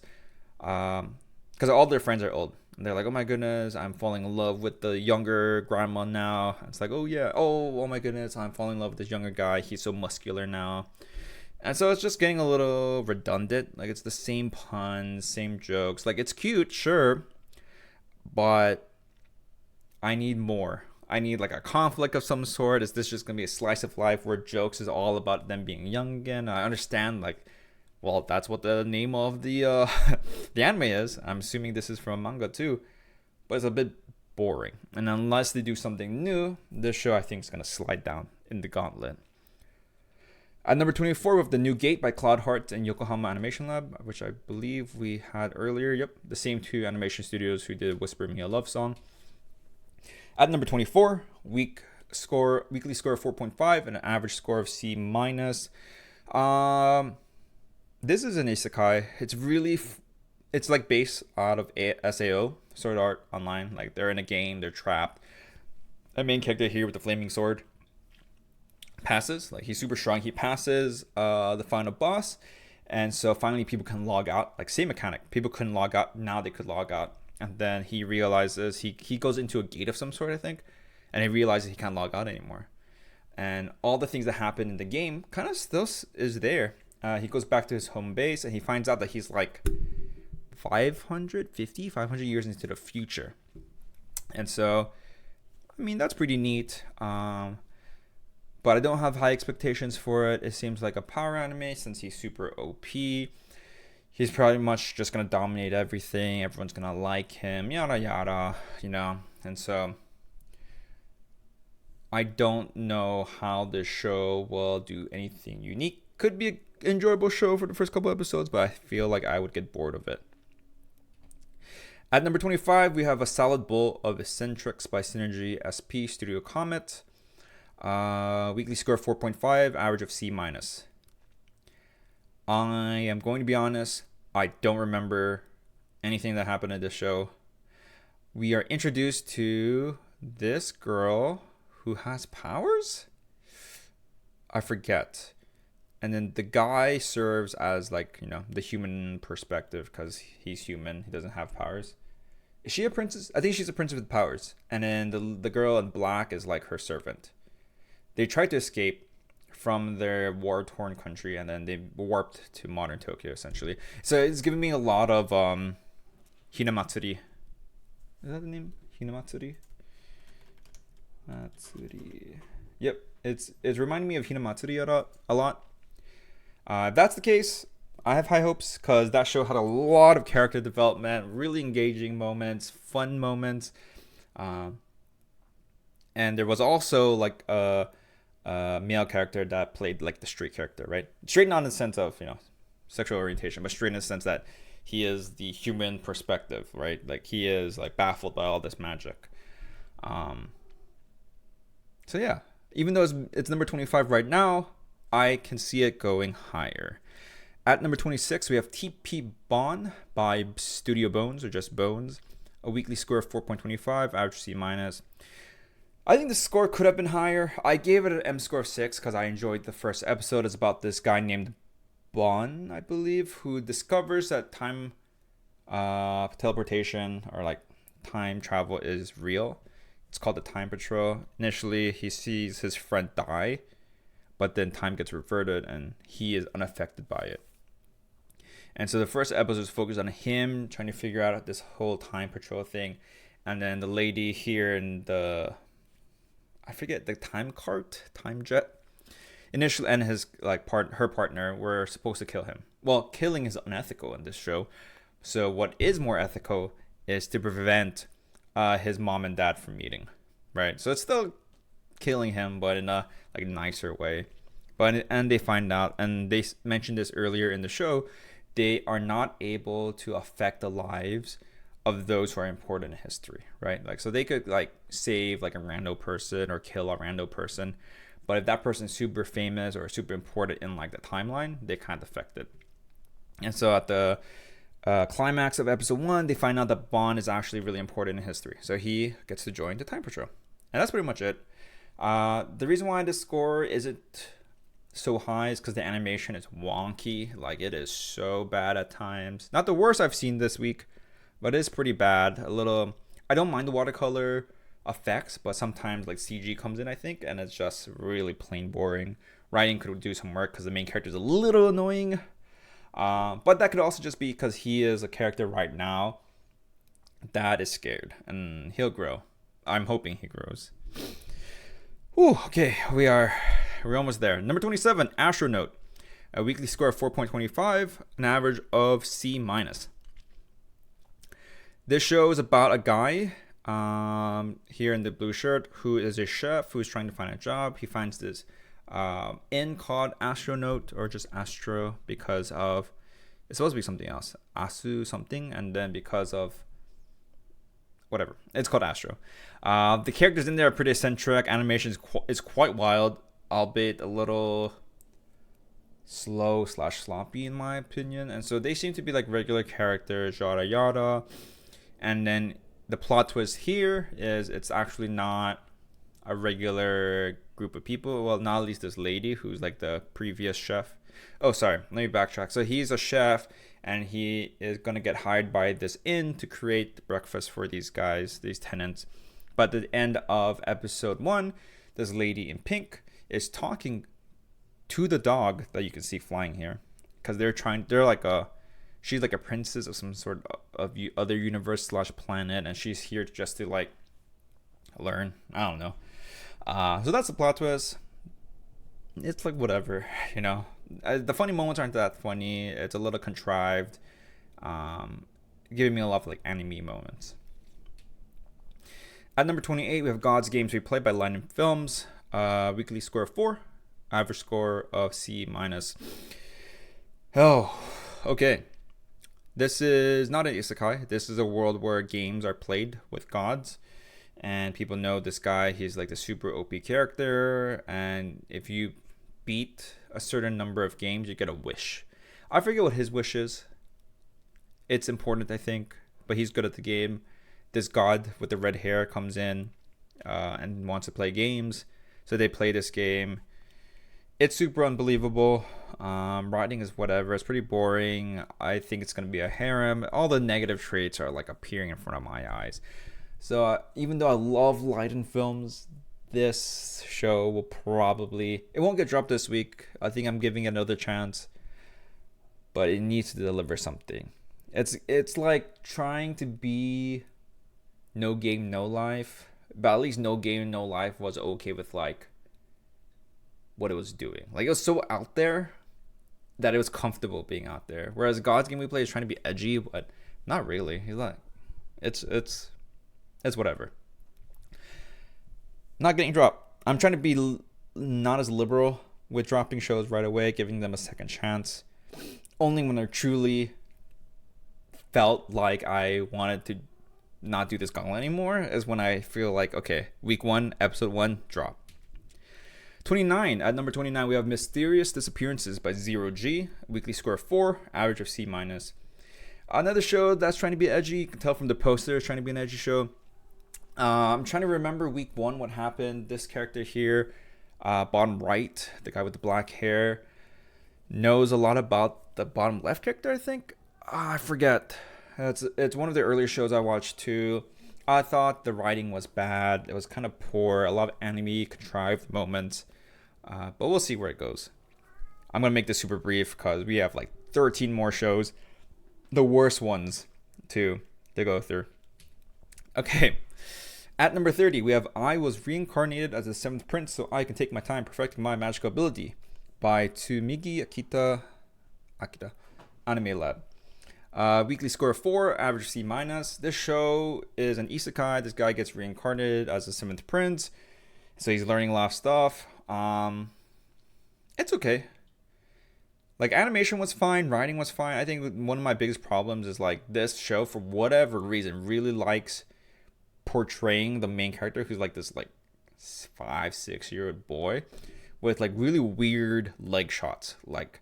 because all their friends are old. And they're like, oh my goodness, I'm falling in love with the younger grandma now. And it's like, oh yeah, oh my goodness, I'm falling in love with this younger guy. He's so muscular now. And so it's just getting a little redundant. Like it's the same puns, same jokes. Like it's cute, sure, but I need more. I need like a conflict of some sort. Is this just gonna be a slice of life where jokes is all about them being young again? I understand, like, well, that's what the name of the the anime is. I'm assuming this is from manga too, but it's a bit boring. And unless they do something new, this show I think is gonna slide down in the gauntlet. At number 24, we have The New Gate by Claude Hart and Yokohama Animation Lab, which I believe we had earlier. Yep, the same two animation studios who did Whisper Me a Love Song. At number 24, weekly score of 4.5 and an average score of C minus. This is an isekai. It's like based out of SAO, Sword Art Online. Like they're in a game, they're trapped. The main character here with the flaming sword passes, like he's super strong. He passes the final boss, and so finally people can log out. Like same mechanic, people couldn't log out. Now they could log out, and then he realizes he goes into a gate of some sort, I think, and he realizes he can't log out anymore. And all the things that happen in the game kind of still is there. He goes back to his home base, and he finds out that he's like 500 years into the future. And so, I mean, that's pretty neat. But I don't have high expectations for it. It seems like a power anime since he's super OP. He's probably much just going to dominate everything. Everyone's going to like him, yada yada, you know. And so I don't know how this show will do anything unique. Could be an enjoyable show for the first couple episodes, but I feel like I would get bored of it. At number 25, we have A Salad Bowl of Eccentrics by Synergy SP Studio Comet. Weekly score 4.5, average of C minus. I am going to be honest, I don't remember anything that happened in this show. We are introduced to this girl who has powers? I forget. And then the guy serves as like, you know, the human perspective because he's human. He doesn't have powers. Is she a princess? I think she's a princess with powers. And then the girl in black is like her servant. They tried to escape from their war-torn country, and then they warped to modern Tokyo, essentially. So it's giving me a lot of Hinamatsuri. Is that the name? Hinamatsuri? Matsuri. Yep, it's reminding me of Hinamatsuri a lot. If that's the case, I have high hopes because that show had a lot of character development, really engaging moments, fun moments. And there was also like a male character that played like the straight character, right? Straight not in the sense of, you know, sexual orientation, but straight in the sense that he is the human perspective, right? Like he is like baffled by all this magic. So yeah, even though it's number 25 right now, I can see it going higher. At number 26, we have TP Bon by Studio Bones, or just Bones. A weekly score of 4.25, average C minus. I think the score could have been higher. I gave it an M score of 6 because I enjoyed the first episode. It's about this guy named Bon, I believe, who discovers that time teleportation or like time travel is real. It's called the Time Patrol. Initially, he sees his friend die, but then time gets reverted and he is unaffected by it. And so the first episode is focused on him trying to figure out this whole Time Patrol thing. And then the lady here in the, I forget, the time jet. Initially, and his her partner were supposed to kill him. Well, killing is unethical in this show. So what is more ethical is to prevent his mom and dad from meeting, right? So it's still killing him, but in a like nicer way. And they find out, and they mentioned this earlier in the show, they are not able to affect the lives of those who are important in history, right? Like, so they could like save like a rando person or kill a rando person, but if that person's super famous or super important in like the timeline, they can't affect it. And so at the climax of episode 1, they find out that Bond is actually really important in history, so he gets to join the Time Patrol, and that's pretty much it. The reason why this score isn't so high is because the animation is wonky. Like, it is so bad at times. Not the worst I've seen this week, but it is pretty bad. A little, I don't mind the watercolor effects, but sometimes like CG comes in, I think, and it's just really plain boring. Writing could do some work because the main character is a little annoying, but that could also just be because he is a character right now that is scared, and he'll grow. I'm hoping he grows. Ooh, okay, we're almost there. Number 27, Astronaut. A weekly score of 4.25, an average of C minus. This show is about a guy here in the blue shirt who is a chef who's trying to find a job. He finds this in called Astronaut, or just Astro, because of, it's supposed to be something else, Asu something, and then because of whatever, it's called Astro. The characters in there are pretty eccentric. Animation is quite wild, albeit a little slow slash sloppy in my opinion. And so they seem to be like regular characters, yada yada. And then the plot twist here is it's actually not a regular group of people. Well, not at least this lady who's like the previous chef. Oh, sorry. Let me backtrack. So he's a chef, and he is going to get hired by this inn to create breakfast for these guys, these tenants. But at the end of episode 1, this lady in pink is talking to the dog that you can see flying here, because she's like a princess of some sort of other universe slash planet, and she's here just to like learn. I don't know. So that's the plot twist. It's like whatever, you know. The funny moments aren't that funny. It's a little contrived, giving me a lot of like anime moments. At number 28, we have God's Games Replayed by Lightning Films. Weekly score of 4, average score of C minus. Oh, okay. This is not an isekai. This is a world where games are played with gods. And people know this guy, he's like the super OP character. And if you beat a certain number of games, you get a wish. I forget what his wish is. It's important, I think. But he's good at the game. This god with the red hair comes in and wants to play games. So they play this game. It's super unbelievable. Writing is whatever. It's pretty boring. I think it's going to be a harem. All the negative traits are like appearing in front of my eyes. So even though I love Leiden films, this show will probably, it won't get dropped this week. I think I'm giving it another chance, but it needs to deliver something. It's like trying to be No Game No Life, but at least No Game No Life was okay with like what it was doing. Like it was so out there that it was comfortable being out there. Whereas God's Game We Play is trying to be edgy, but not really. He's like, it's whatever. Not getting dropped. I'm trying to be not as liberal with dropping shows right away, giving them a second chance. Only when they're truly felt like I wanted to not do this gauntlet anymore is when I feel like, okay, week 1, episode 1, drop. 29. At number 29, we have Mysterious Disappearances by Zero G. Weekly score of 4, average of C minus. Another show that's trying to be edgy. You can tell from the poster it's trying to be an edgy show. I'm trying to remember week 1 what happened. This character here, bottom right, the guy with the black hair, knows a lot about the bottom left character, I think. I forget. It's one of the earlier shows I watched too. I thought the writing was bad. It was kind of poor. A lot of anime contrived moments. But we'll see where it goes. I'm going to make this super brief because we have like 13 more shows. The worst ones to go through. Okay. At number 30, we have I Was Reincarnated as the 7th Prince So I Can Take My Time Perfecting My Magical Ability by Tsumigi Akita Anime Lab. Weekly score of 4, average C minus. This show is an isekai. This guy gets reincarnated as the 7th Prince. So he's learning a lot of stuff. It's okay. Like, animation was fine, writing was fine. I think one of my biggest problems is like this show, for whatever reason, really likes portraying the main character, who's like this like 5-6-year-old boy with like really weird leg shots. Like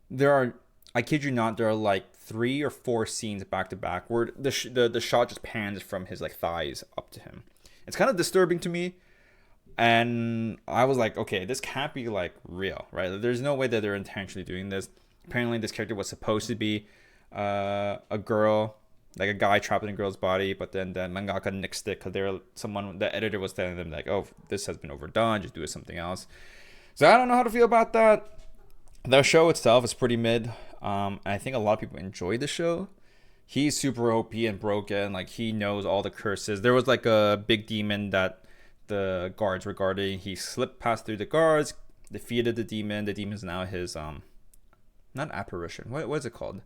there are, I kid you not, there are like 3 or 4 scenes back to back where the shot just pans from his like thighs up to him. It's kind of disturbing to me. And I was like, okay, this can't be like real, right? There's no way that they're intentionally doing this. Apparently this character was supposed to be a girl, like a guy trapped in a girl's body, but then the mangaka nixed it because the editor was telling them like, oh, this has been overdone, just do something else. So I don't know how to feel about that. The show itself is pretty mid. I think a lot of people enjoy the show. He's super OP and broken. Like he knows all the curses. There was like a big demon that the guards were guarding. He slipped past through the guards, defeated the demon. The demon's now his not apparition. What is it called?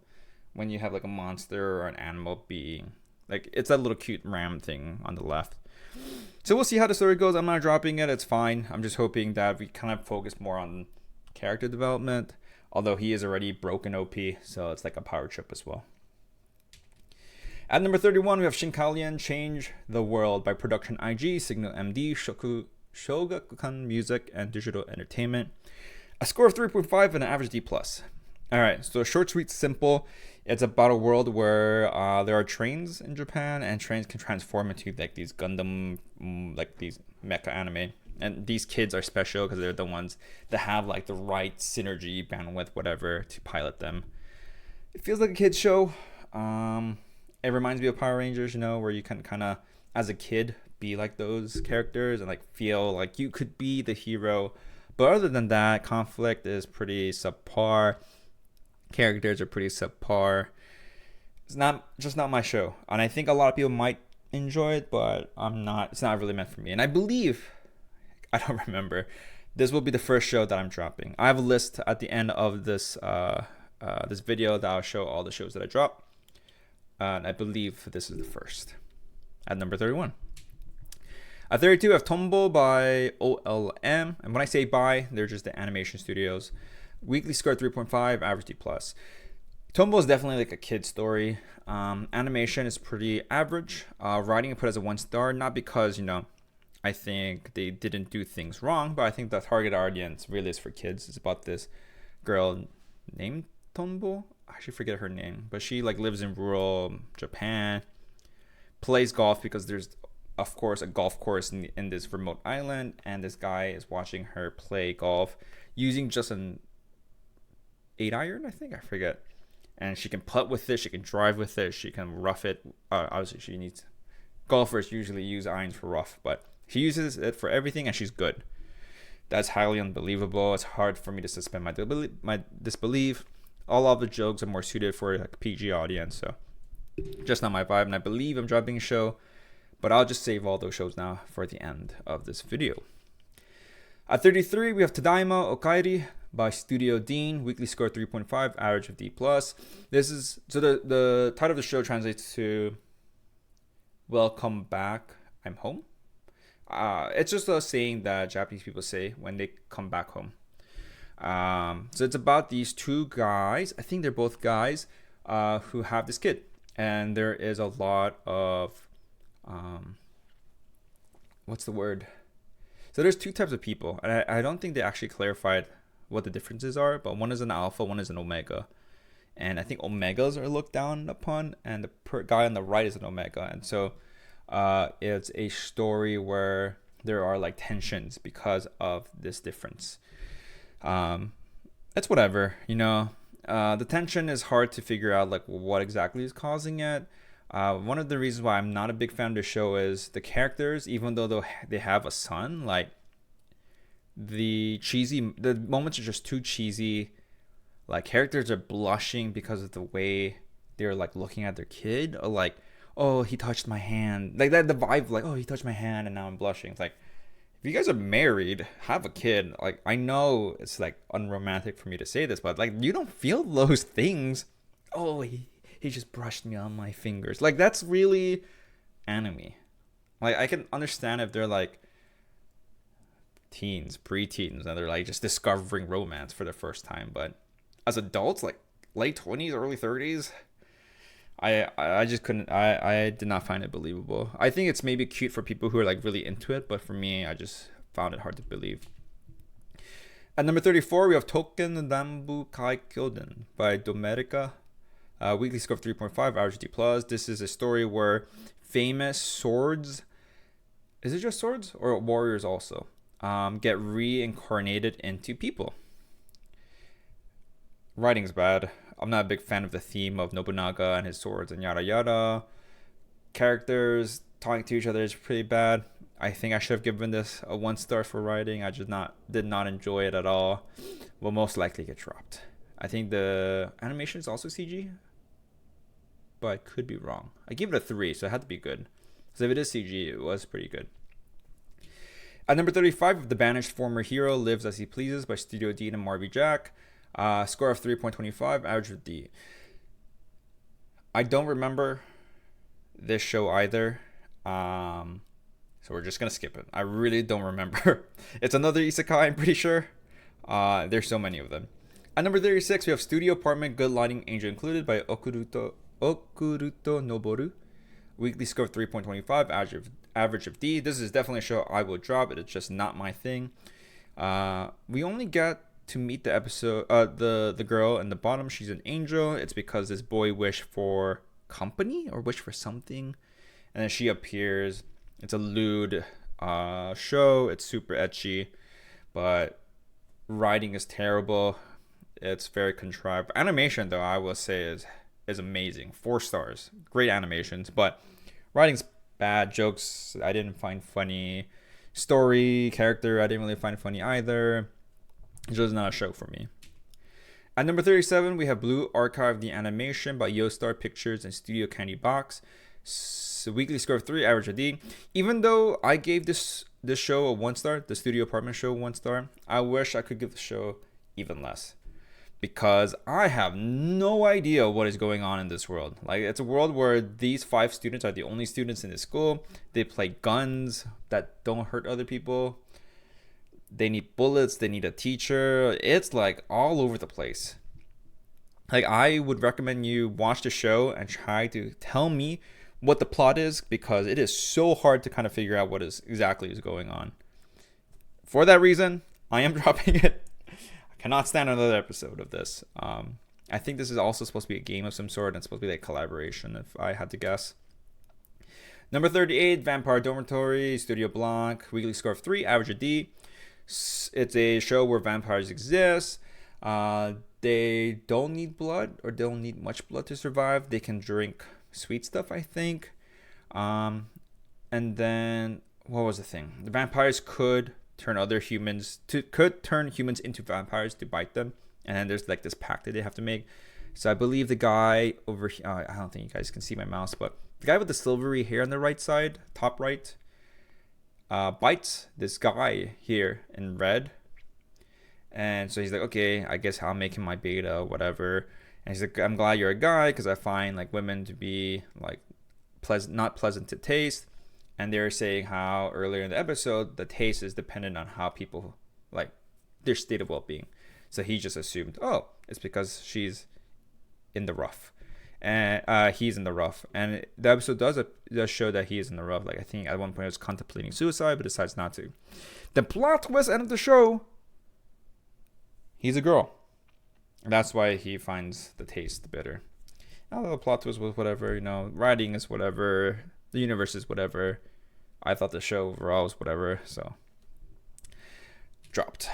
When you have like a monster or an animal being, like it's that little cute ram thing on the left. So we'll see how the story goes. I'm not dropping it. It's fine. I'm just hoping that we kind of focus more on character development. Although he is already broken OP, so it's like a power trip as well. At number 31, we have Shinkalian Change the World by Production IG, Signal MD, Shogakukan Music, and Digital Entertainment. A score of 3.5 and an average D+. Alright, so short, sweet, simple. It's about a world where there are trains in Japan, and trains can transform into like these Gundam, like these mecha anime. And these kids are special because they're the ones that have like the right synergy, bandwidth, whatever, to pilot them. It feels like a kid's show. It reminds me of Power Rangers, you know, where you can kind of, as a kid, be like those characters and like feel like you could be the hero. But other than that, conflict is pretty subpar. Characters are pretty subpar. It's not my show, and I think a lot of people might enjoy it, but I'm not. It's not really meant for me. And I believe, I don't remember, this will be the first show that I'm dropping. I have a list at the end of this this video that I'll show all the shows that I drop, and I believe this is the first. At number 31. At 32, I have Tombo by OLM, and when I say by, they're just the animation studios. Weekly score 3.5, average D+. Tombo is definitely like a kid story. Animation is pretty average. Writing I put as a 1 star, not because, you know, I think they didn't do things wrong, but I think the target audience really is for kids. It's about this girl named Tombo. I actually forget her name, but she like lives in rural Japan, plays golf because there's of course a golf course in this remote island, and this guy is watching her play golf using just an 8-iron, I think, I forget. And she can putt with it, she can drive with it, she can rough it. Obviously she needs, golfers usually use irons for rough, but she uses it for everything and she's good. That's highly unbelievable. It's hard for me to suspend my disbelief. All of the jokes are more suited for like a PG audience, so just not my vibe. And I believe I'm dropping a show, but I'll just save all those shows now for the end of this video. At 33, we have Tadaima Okairi by Studio Dean. Weekly score 3.5, average of D+. This is, so the title of the show translates to Welcome Back, I'm Home. It's just a saying that Japanese people say when they come back home. So it's about these two guys, I think they're both guys, who have this kid. And there is a lot of, what's the word? So there's two types of people, and I don't think they actually clarified what the differences are, but one is an alpha, one is an omega. And I think omegas are looked down upon, and the guy on the right is an omega. And so it's a story where there are like tensions because of this difference. It's whatever, you know. The tension is hard to figure out like what exactly is causing it. One of the reasons why I'm not a big fan of the show is the characters, even though they have a son, like the moments are just too cheesy. Like characters are blushing because of the way they're like looking at their kid, or like, oh, he touched my hand, like that, the vibe, like, oh, he touched my hand and now I'm blushing. It's like, if you guys are married, have a kid. Like, I know it's like unromantic for me to say this, but like, you don't feel those things. Oh, he just brushed me on my fingers. Like, that's really anime. Like, I can understand if they're like teens, preteens, and they're like just discovering romance for the first time. But as adults, like late 20s, early 30s, I just couldn't. I did not find it believable. I think it's maybe cute for people who are like really into it, but for me, I just found it hard to believe. At number 34, we have Token Danbu Kai Kyoden by Domerica. Weekly score of 3.5, average D+. This is a story where famous swords, is it just swords or warriors also, get reincarnated into people. Writing's bad. I'm not a big fan of the theme of Nobunaga and his swords and yada yada. Characters talking to each other is pretty bad. I think I should have given this a 1 star for writing. I just did not enjoy it at all. Will most likely get dropped. I think the animation is also CG, but I could be wrong. I gave it a 3, so it had to be good. So if it is CG, it was pretty good. At number 35, The Banished Former Hero Lives As He Pleases by Studio Dean and Marby Jack. Score of 3.25, average of D. I don't remember this show either. So we're just gonna skip it. I really don't remember. It's another isekai, I'm pretty sure. There's so many of them. At number 36, we have Studio Apartment, Good Lighting, Angel Included by Okuruto Noboru. Weekly score of 3.25, average of D. This is definitely a show I will drop. It's just not my thing. We only get to meet the episode, the girl in the bottom. She's an angel. It's because this boy wished for company or wished for something, and then she appears. It's a lewd show. It's super ecchi, but writing is terrible. It's very contrived. Animation, though, I will say is amazing. 4 stars. Great animations, but writing's bad. Jokes I didn't find funny. Story, character, I didn't really find funny either. It's just not a show for me. At number 37, we have Blue Archive the Animation by YoStar Pictures and Studio Candy Box. Weekly score of 3, average of D. Even though I gave this show a 1 star, the Studio Apartment show 1 star, I wish I could give the show even less. Because I have no idea what is going on in this world. Like, it's a world where these 5 students are the only students in the school. They play guns that don't hurt other people. They need bullets. They need a teacher. It's like all over the place. Like, I would recommend you watch the show and try to tell me what the plot is, because it is so hard to kind of figure out what exactly is going on. For that reason, I am dropping it. Cannot stand another episode of this. I think this is also supposed to be a game of some sort, and it's supposed to be like collaboration, if I had to guess. Number 38, Vampire Dormitory, Studio Blanc, weekly score of 3, average of D. It's a show where vampires exist. They don't need blood, or don't need much blood to survive. They can drink sweet stuff, I think. And then, what was the thing? The vampires could turn humans into vampires to bite them, and then there's like this pact that they have to make. So I believe the guy over here, I don't think you guys can see my mouse, but the guy with the silvery hair on the right side, top right, bites this guy here in red, and so he's like, okay, I guess I'll make him my beta, whatever. And he's like, I'm glad you're a guy, because I find like women to be like not pleasant to taste. And they're saying how earlier in the episode, the taste is dependent on how people, like, their state of well-being. So he just assumed, oh, it's because she's in the rough. And he's in the rough. And the episode does show that he is in the rough. Like, I think at one point he was contemplating suicide, but decides not to. The plot twist end of the show, he's a girl. And that's why he finds the taste bitter. Now the plot twist was whatever, writing is whatever. The universe is whatever. I thought the show overall was whatever, so dropped.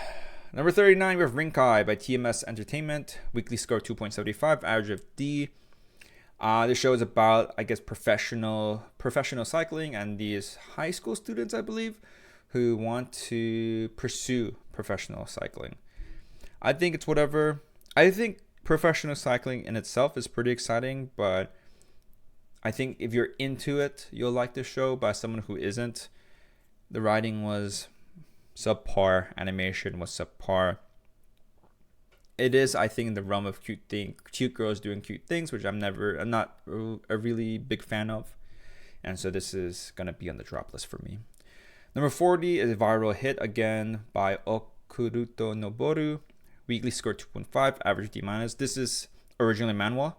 Number 39, we have Rinkai by TMS Entertainment. Weekly score 2.75, average of D. This show is about, I guess, professional cycling and these high school students, I believe, who want to pursue professional cycling. I think it's whatever. I think professional cycling in itself is pretty exciting, but I think if you're into it, you'll like this show. But as someone who isn't, the writing was subpar, animation was subpar. It is, I think, in the realm of cute girls doing cute things, which I'm not a really big fan of. And so this is gonna be on the drop list for me. Number 40 is a viral hit again by Okuruto Noboru. Weekly score 2.5, average D-. This is originally manhwa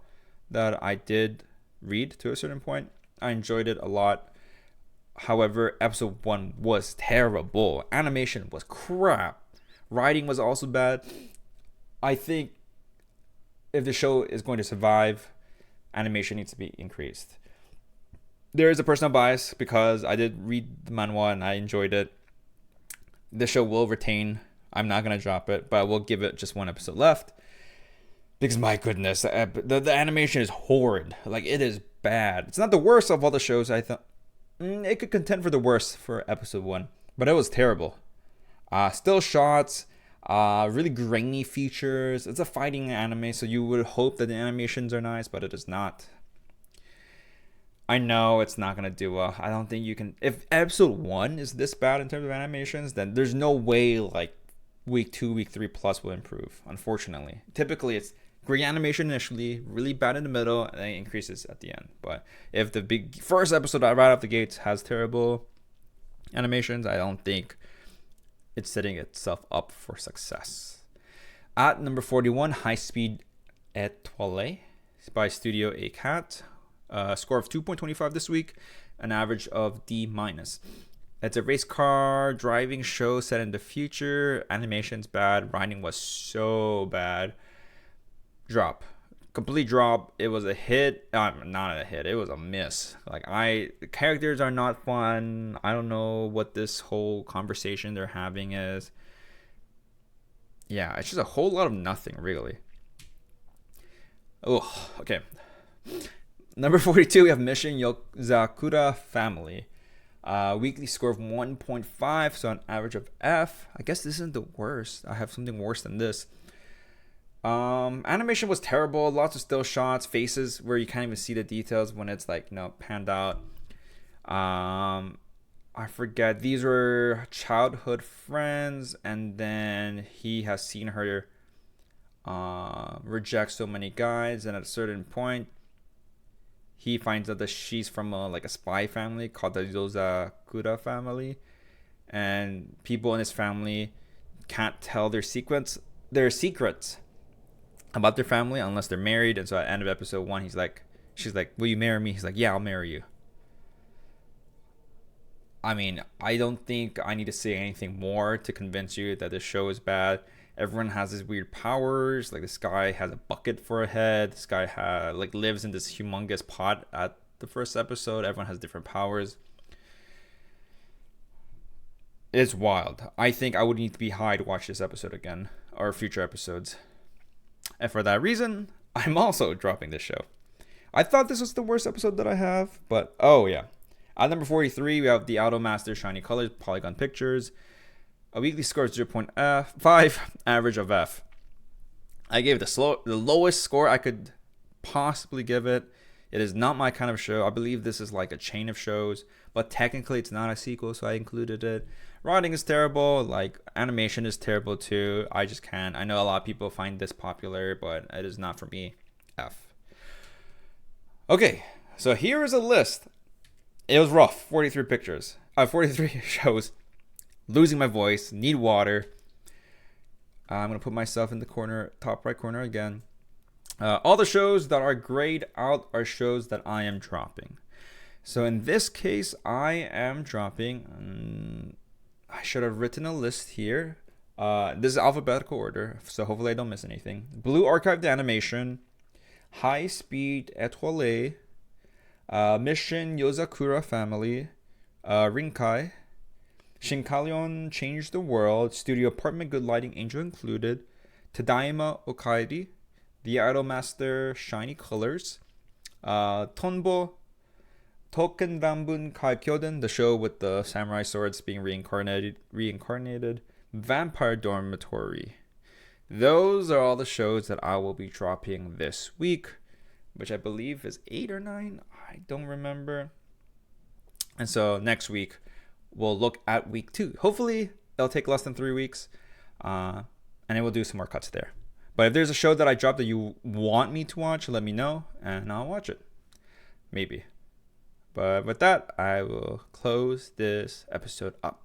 that I did read to a certain point. I enjoyed it a lot. However, episode 1 was terrible. Animation was crap. Writing was also bad. I think if the show is going to survive, animation needs to be increased. There is a personal bias because I did read the manhwa and I enjoyed it. The show will retain. I'm not going to drop it, but I will give it just 1 episode left. Because my goodness, the animation is horrid. Like, it is bad. It's not the worst of all the shows. I thought it could contend for the worst for episode 1, but it was terrible. Still shots, really grainy features. It's a fighting anime, so you would hope that the animations are nice, but it is not. I know it's not gonna do well. I don't think you can. If episode 1 is this bad in terms of animations, then there's no way like week 2, week 3 plus will improve. Unfortunately, typically it's great animation initially, really bad in the middle, and then it increases at the end. But if the big first episode right off the gates has terrible animations, I don't think it's setting itself up for success. At number 41, High Speed Étoile by Studio A-Cat. Score of 2.25 this week, an average of D-. It's a race car driving show set in the future. Animation's bad. Writing was so bad. Drop. Complete drop. It was a hit. Not a hit. It was a miss. The characters are not fun. I don't know what this whole conversation they're having is. Yeah, it's just a whole lot of nothing, really. Oh, okay. Number 42, we have Mission Yozakura Family. Weekly score of 1.5, so an average of F. I guess this isn't the worst. I have something worse than this. Animation was terrible. Lots of still shots, faces where you can't even see the details when it's panned out. I forget. These were childhood friends, and then he has seen her reject so many guys, and at a certain point, he finds out that she's from a spy family called the Yozakura family, and people in his family can't tell their secrets about their family unless they're married. And so at the end of episode 1, she's like, "Will you marry me?" He's like, "Yeah, I'll marry you." I mean, I don't think I need to say anything more to convince you that this show is bad. Everyone has these weird powers. This guy has a bucket for a head. This guy lives in this humongous pot at the first episode. Everyone has different powers. It's wild. I think I would need to be high to watch this episode again, or future episodes. And for that reason, I'm also dropping this show. I thought this was the worst episode that I have, but oh yeah. At number 43, we have the Automaster Shiny Colors Polygon Pictures. A weekly score of 0.5, average of F. I gave the lowest score I could possibly give it. It is not my kind of show. I believe this is like a chain of shows, but technically it's not a sequel, so I included it. Writing is terrible. Animation is terrible too. I just can't. I know a lot of people find this popular, but it is not for me. F. Okay, so here is a list. It was rough. 43 pictures. 43 shows. Losing my voice, need water. I'm going to put myself in the corner, top right corner again. All the shows that are grayed out are shows that I am dropping. So in this case, I am dropping. I should have written a list here. This is alphabetical order, so hopefully I don't miss anything. Blue Archived Animation, High Speed Étoile, Mission Yozakura Family, Rinkai, Shinkalion Changed the World, Studio Apartment Good Lighting Angel Included, Tadaima Okairi, The Idolmaster Shiny Colors, Tonbo, Token Rambun Kaikyoden, the show with the samurai swords being reincarnated, Vampire Dormitory. Those are all the shows that I will be dropping this week, which I believe is 8 or 9. I don't remember. And so next week, we'll look at week 2. Hopefully, it'll take less than 3 weeks, and it will do some more cuts there. But if there's a show that I dropped that you want me to watch, let me know, and I'll watch it. Maybe. But with that, I will close this episode up.